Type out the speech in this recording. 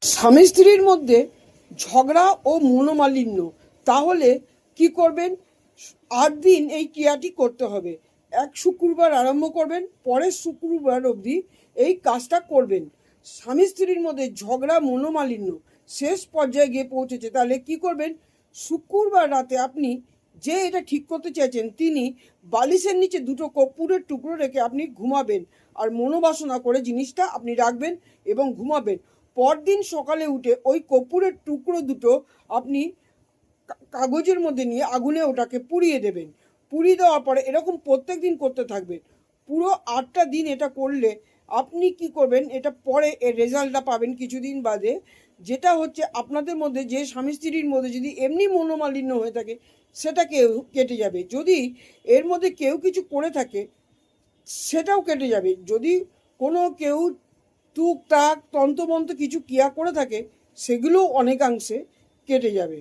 স্বামী স্ত্রীর মধ্যে ঝগড়া ও মনোমালিন্য, তাহলে কি করবেন? 8 দিন এই ক্রিয়াটি করতে হবে। এক শুক্রবার আরম্ভ করবেন, পরের শুক্রবার অবধি এই কাজটা করবেন। স্বামী স্ত্রীর মধ্যে ঝগড়া মনোমালিন্য শেষ পর্যায়ে গিয়ে পৌঁছেছে, তাহলে কি করবেন? শুক্রবার রাতে আপনি যে এটা ঠিক করতে চাইছেন তিনি বালিশের নিচে দুটো কর্পূরের টুকরো রেখে আপনি ঘুমাবেন, আর মনোবাসনা করে জিনিসটা আপনি রাখবেন এবং ঘুমাবেন। পরদিন সকালে উঠে ওই কর্পূরের টুকরো দুটো আপনি কাগজের মধ্যে নিয়ে আগুনে ওটাকে পুড়িয়ে দেবেন। পুড়িয়ে দেওয়ার পরে এরকম প্রত্যেক দিন করতে থাকবেন। পুরো 8টা দিন এটা করলে আপনি কি করবেন, এটা পরে এর রেজাল্টটা পাবেন কিছুদিন বাদে। যেটা হচ্ছে আপনাদের মধ্যে যে স্বামী স্ত্রীর মধ্যে যদি এমনি মনোমালিন্য হয়ে থাকে সেটা কেটে যাবে। যদি এর মধ্যে কেউ কিছু করে থাকে সেটাও কেটে যাবে। যদি কোনো কেউ টুকটাক তন্ত্রমন্ত্র কিছু ক্রিয়া করে থাকে সেগুলোও অনেকাংশে কেটে যাবে।